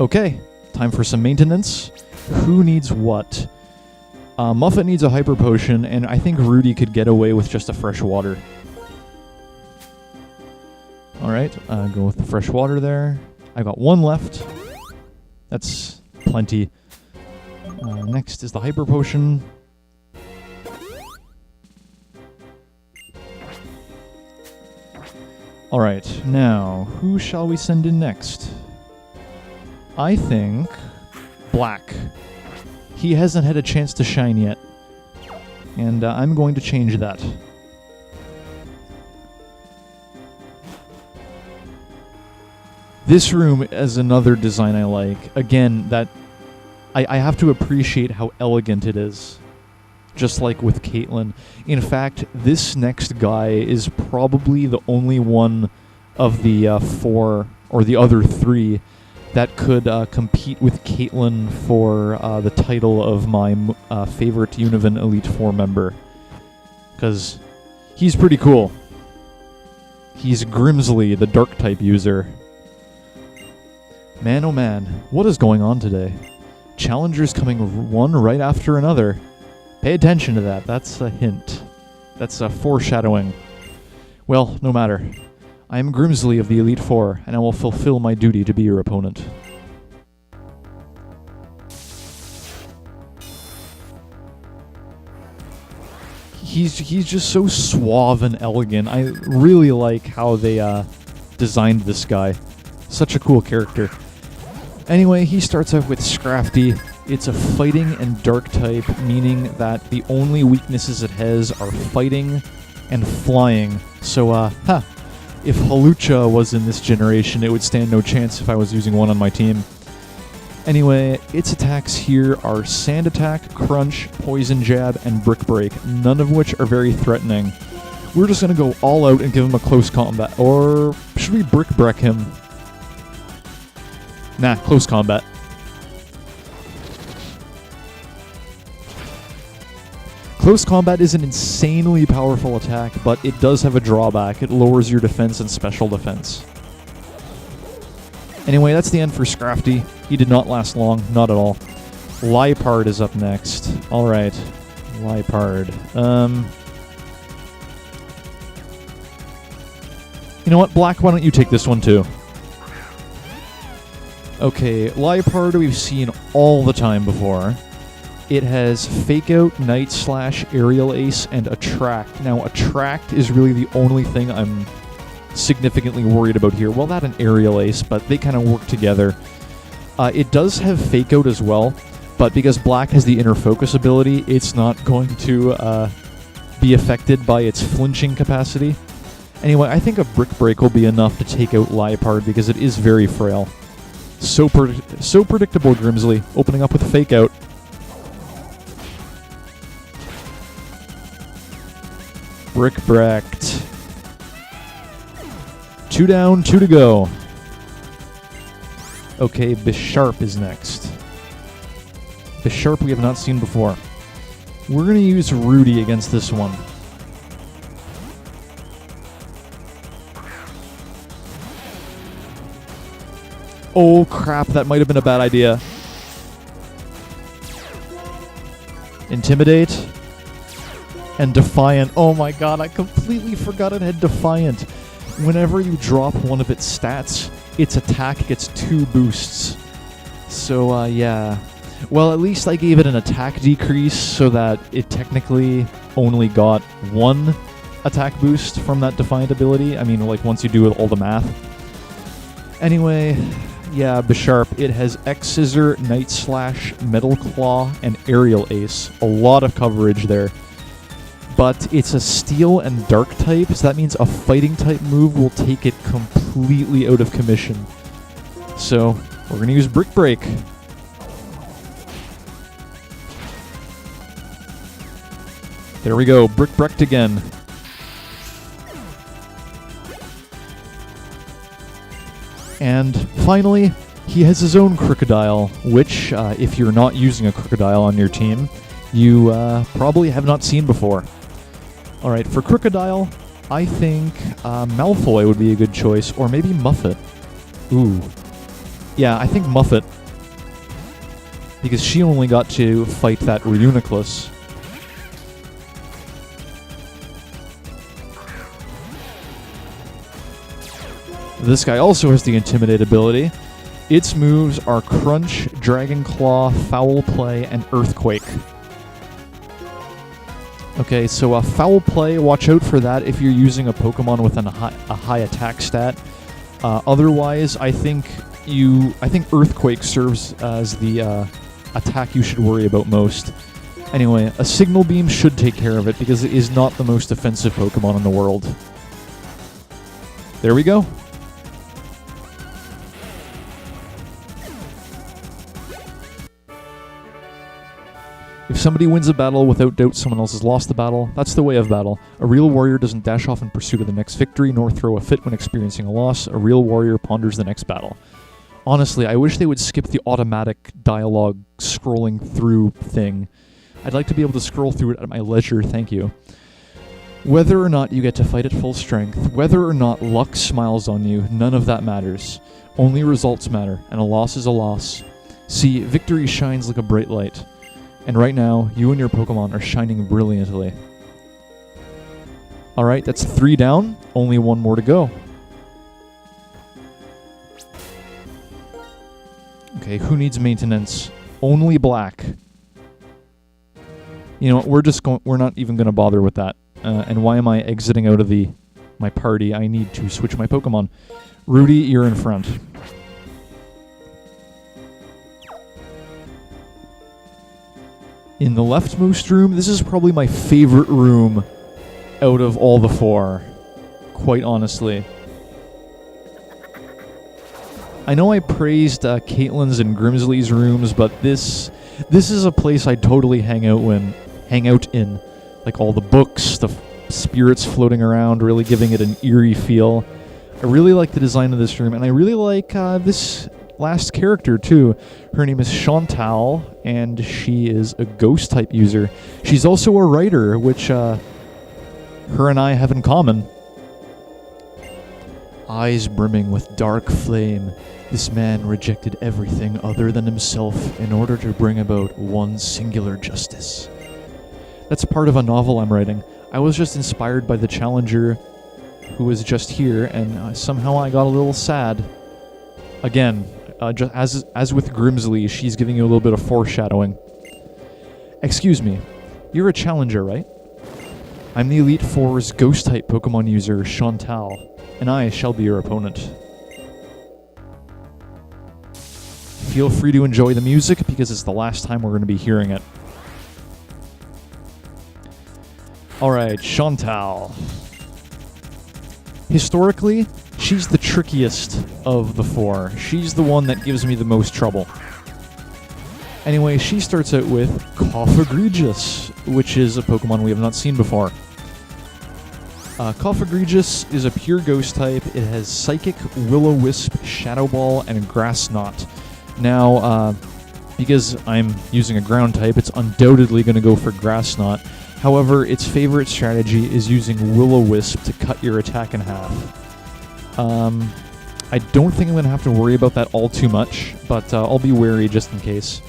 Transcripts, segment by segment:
Okay, time for some maintenance. Who needs what? Muffet needs a hyper potion, and I think Rudy could get away with just a fresh water. Alright, go with the fresh water there. I got one left. That's plenty. Next is the hyper potion. Alright, now, who shall we send in next? I think Black. He hasn't had a chance to shine yet. And I'm going to change that. This room is another design I like. Again, that I have to appreciate how elegant it is. Just like with Caitlin. In fact, this next guy is probably the only one of the 4, or the other 3, that could compete with Caitlin for the title of my favorite Unova Elite Four member. Because he's pretty cool. He's Grimsley, the Dark-type user. Man oh man, what is going on today? Challengers coming one right after another. Pay attention to that, that's a hint. That's a foreshadowing. Well, no matter. I am Grimsley of the Elite Four, and I will fulfill my duty to be your opponent. He's just so suave and elegant. I really like how they designed this guy. Such a cool character. Anyway, he starts out with Scrafty. It's a fighting and dark type, meaning that the only weaknesses it has are fighting and flying. So, if Hawlucha was in this generation, it would stand no chance if I was using one on my team. Anyway, its attacks here are Sand Attack, Crunch, Poison Jab, and Brick Break, none of which are very threatening. We're just going to go all out and give him a close combat. Or should we Brick Break him? Nah, close combat. Close combat is an insanely powerful attack, but it does have a drawback. It lowers your defense and special defense. Anyway, that's the end for Scrafty. He did not last long, not at all. Liepard is up next. Alright, Liepard. You know what, Black, why don't you take this one too? Okay, Liepard we've seen all the time before. It has Fake Out, Night Slash, Aerial Ace, and Attract. Now, Attract is really the only thing I'm significantly worried about here. Well, that and Aerial Ace, but they kind of work together. It does have Fake Out as well, but because Black has the Inner Focus ability, it's not going to be affected by its flinching capacity. Anyway, I think a Brick Break will be enough to take out Liepard because it is very frail. So predictable, Grimsley, opening up with Fake Out. Brick Breaked. 2 down, 2 to go. Okay, Bisharp is next. Bisharp we have not seen before. We're going to use Rudy against this one. Oh crap, that might have been a bad idea. Intimidate. And Defiant. Oh my god, I completely forgot it had Defiant. Whenever you drop one of its stats, its attack gets 2 boosts. So, yeah. Well, at least I gave it an attack decrease so that it technically only got 1 attack boost from that Defiant ability. I mean, like, once you do all the math. Anyway, yeah, Bisharp. It has X-Scissor, Night Slash, Metal Claw, and Aerial Ace. A lot of coverage there. But it's a Steel and Dark type, so that means a Fighting type move will take it completely out of commission. So, we're going to use Brick Break. There we go, Brick Breaked again. And finally, he has his own Crocodile, which, if you're not using a Crocodile on your team, you probably have not seen before. Alright, for Crocodile, I think Malfoy would be a good choice, or maybe Muffet. Ooh. Yeah, I think Muffet. Because she only got to fight that Reuniclus. This guy also has the Intimidate ability. Its moves are Crunch, Dragon Claw, Foul Play, and Earthquake. Okay, so Foul Play, watch out for that if you're using a Pokemon with a high attack stat. Otherwise, I think Earthquake serves as the attack you should worry about most. Anyway, a Signal Beam should take care of it because it is not the most offensive Pokemon in the world. There we go. If somebody wins a battle, without doubt someone else has lost the battle. That's the way of battle. A real warrior doesn't dash off in pursuit of the next victory, nor throw a fit when experiencing a loss. A real warrior ponders the next battle. Honestly, I wish they would skip the automatic dialogue scrolling through thing. I'd like to be able to scroll through it at my leisure, thank you. Whether or not you get to fight at full strength, whether or not luck smiles on you, none of that matters. Only results matter, and a loss is a loss. See, victory shines like a bright light. And right now, you and your Pokemon are shining brilliantly. Alright, that's 3 down. Only 1 more to go. Okay, who needs maintenance? Only Black. You know what, we're not even going to bother with that. And why am I exiting out of my party? I need to switch my Pokemon. Rudy, you're in front. In the leftmost room, this is probably my favorite room out of all the 4, quite honestly. I know I praised Caitlin's and Grimsley's rooms, but this is a place I'd totally hang out in. Like all the books, the spirits floating around, really giving it an eerie feel. I really like the design of this room, and I really like this last character too. Her name is Shauntal, and she is a ghost-type user. She's also a writer, which her and I have in common. Eyes brimming with dark flame, this man rejected everything other than himself in order to bring about one singular justice. That's part of a novel I'm writing. I was just inspired by the challenger who was just here, and somehow I got a little sad. Again, just as with Grimsley, she's giving you a little bit of foreshadowing. Excuse me, you're a challenger, right? I'm the Elite Four's Ghost-type Pokemon user, Shauntal, and I shall be your opponent. Feel free to enjoy the music, because it's the last time we're going to be hearing it. Alright, Shauntal. Historically, she's the trickiest of the 4. She's the one that gives me the most trouble. Anyway, she starts out with Cofagrigus, which is a Pokemon we have not seen before. Cofagrigus is a pure ghost type. It has Psychic, Will-O-Wisp, Shadow Ball, and Grass Knot. Now, because I'm using a ground type, it's undoubtedly going to go for Grass Knot. However, its favorite strategy is using Will-O-Wisp to cut your attack in half. I don't think I'm going to have to worry about that all too much, but I'll be wary just in case.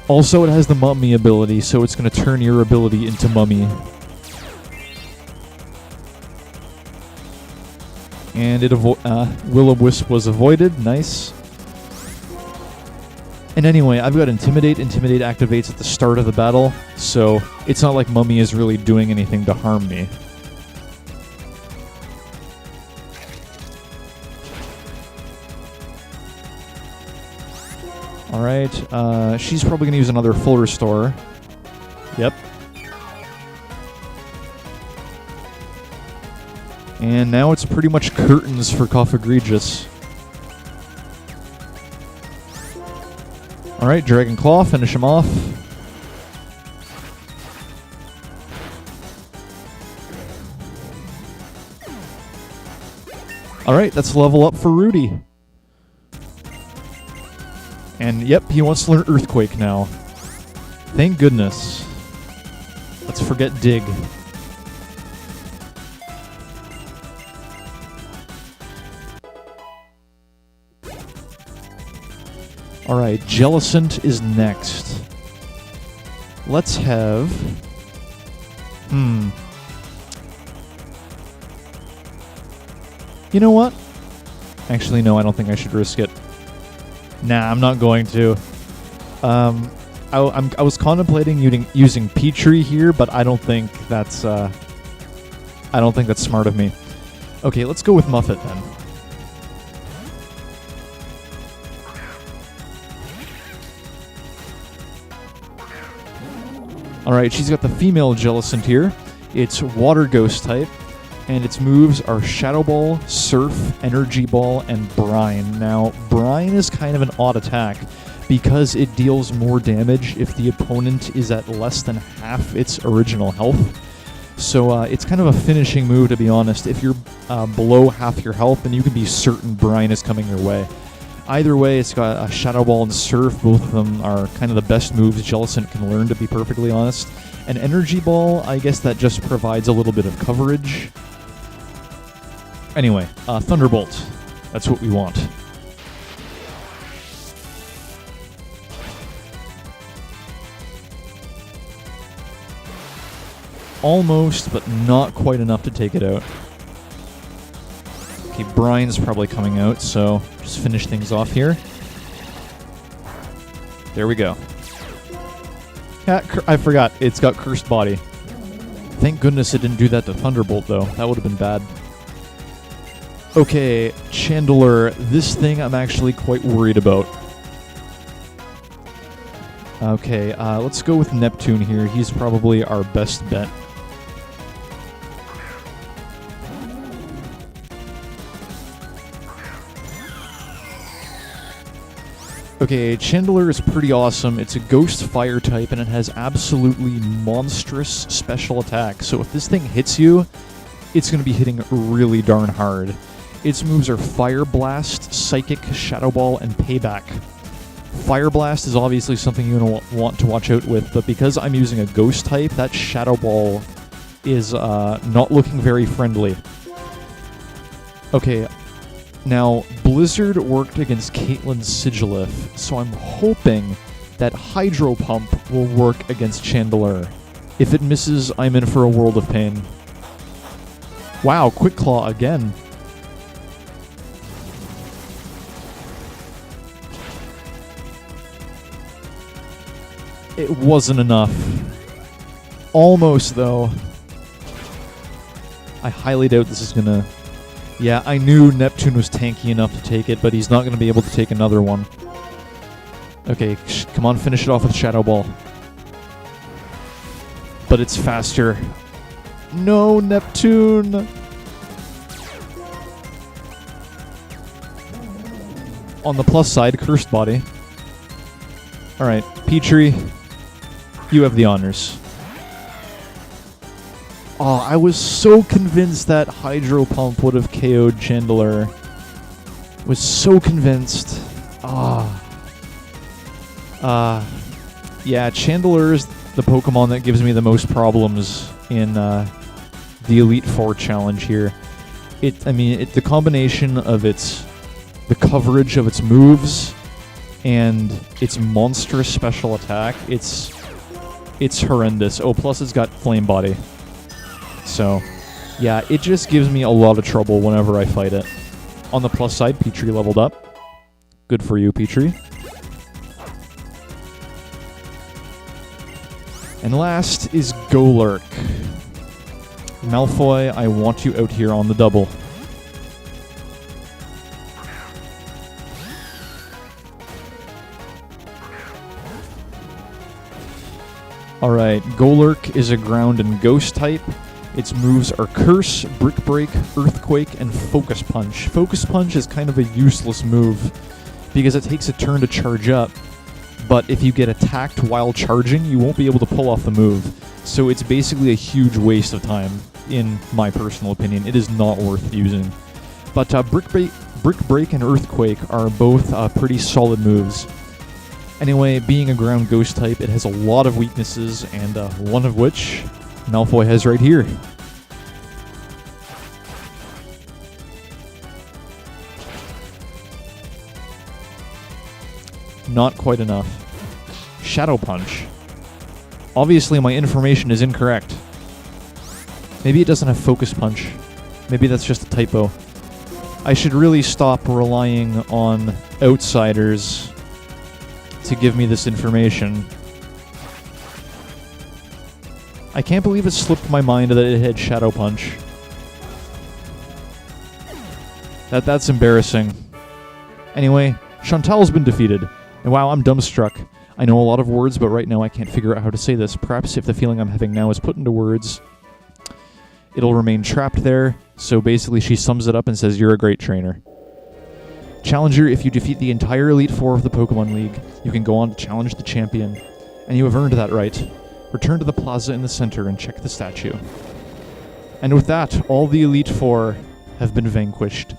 Also, it has the Mummy ability, so it's going to turn your ability into Mummy. And Will-O-Wisp was avoided. Nice. And anyway, I've got Intimidate. Intimidate activates at the start of the battle, so it's not like Mummy is really doing anything to harm me. Alright, she's probably going to use another full restore. Yep. And now it's pretty much curtains for Cofagrigus. Alright, Dragon Claw, finish him off. Alright, that's level up for Rudy. And yep, he wants to learn Earthquake now. Thank goodness. Let's forget Dig. Alright, Jellicent is next. Let's have... You know what? Actually, no, I don't think I should risk it. Nah, I'm not going to. I was contemplating using Petrie here, but I don't think that's smart of me. Okay, let's go with Muffet then. Alright, she's got the female Jellicent here. It's Water Ghost type, and its moves are Shadow Ball, Surf, Energy Ball, and Brine. Now, Brine is kind of an odd attack because it deals more damage if the opponent is at less than half its original health. So it's kind of a finishing move, to be honest. If you're below half your health, then you can be certain Brine is coming your way. Either way, it's got a Shadow Ball and Surf. Both of them are kind of the best moves Jellicent can learn, to be perfectly honest. An Energy Ball, I guess that just provides a little bit of coverage. Anyway, Thunderbolt. That's what we want. Almost, but not quite enough to take it out. Okay, Brine's probably coming out, so just finish things off here. There we go. I forgot, it's got Cursed Body. Thank goodness it didn't do that to Thunderbolt, though. That would have been bad. Okay, Chandelure. This thing I'm actually quite worried about. Okay, let's go with Neptune here. He's probably our best bet. Okay, Chandelure is pretty awesome. It's a Ghost Fire type, and it has absolutely monstrous special attack. So if this thing hits you, it's going to be hitting really darn hard. Its moves are Fire Blast, Psychic, Shadow Ball, and Payback. Fire Blast is obviously something you're going to want to watch out with, but because I'm using a Ghost type, that Shadow Ball is not looking very friendly. Okay, now Blizzard worked against Caitlin's Sigilif, so I'm hoping that Hydro Pump will work against Chandelure. If it misses, I'm in for a world of pain. Wow, Quick Claw again. It wasn't enough. Almost, though. I highly doubt this is gonna... Yeah, I knew Neptune was tanky enough to take it, but he's not gonna be able to take another one. Okay, come on, finish it off with Shadow Ball. But it's faster. No, Neptune! On the plus side, Cursed Body. Alright, Petrie, you have the honors. Oh, I was so convinced that Hydro Pump would have KO'd Chandelure. Was so convinced. Yeah, Chandelure is the Pokemon that gives me the most problems in the Elite Four challenge here. The combination of the coverage of its moves and its monstrous special attack, it's horrendous. Oh, plus it's got Flame Body. So, yeah, it just gives me a lot of trouble whenever I fight it. On the plus side, Petrie leveled up. Good for you, Petrie. And last is Golurk. Malfoy, I want you out here on the double. Alright, Golurk is a ground and ghost type. Its moves are Curse, Brick Break, Earthquake, and Focus Punch. Focus Punch is kind of a useless move because it takes a turn to charge up, but if you get attacked while charging, you won't be able to pull off the move. So it's basically a huge waste of time, in my personal opinion. It is not worth using. But Brick Break and Earthquake are both pretty solid moves. Anyway, being a ground ghost type, it has a lot of weaknesses, and one of which Malfoy has right here. Not quite enough. Shadow Punch. Obviously, my information is incorrect. Maybe it doesn't have Focus Punch. Maybe that's just a typo. I should really stop relying on outsiders to give me this information. I can't believe it slipped my mind that it had Shadow Punch. That's embarrassing. Anyway, Shauntal's been defeated. And wow, I'm dumbstruck. I know a lot of words, but right now I can't figure out how to say this. Perhaps if the feeling I'm having now is put into words, it'll remain trapped there. So basically she sums it up and says, "You're a great trainer." Challenger, if you defeat the entire Elite Four of the Pokemon League, you can go on to challenge the champion. And you have earned that right. Return to the plaza in the center and check the statue. And with that, all the Elite Four have been vanquished.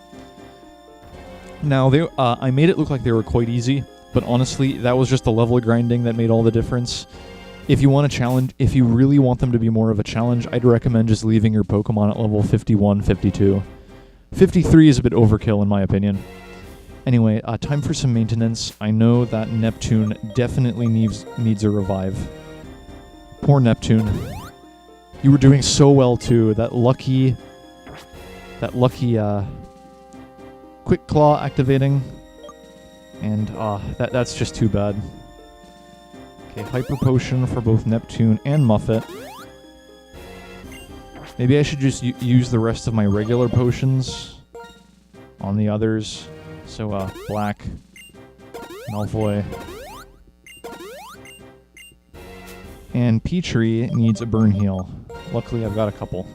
Now, I made it look like they were quite easy, but honestly, that was just the level grinding that made all the difference. If you want a challenge, if you really want them to be more of a challenge, I'd recommend just leaving your Pokemon at level 51, 52. 53 is a bit overkill in my opinion. Anyway, time for some maintenance. I know that Neptune definitely needs a revive. Poor Neptune. You were doing so well too. That lucky Quick Claw activating. And that's just too bad. Okay, Hyper Potion for both Neptune and Muffet. Maybe I should just use the rest of my regular potions on the others. So, Black, Malfoy. And Petrie needs a Burn Heal. Luckily, I've got a couple.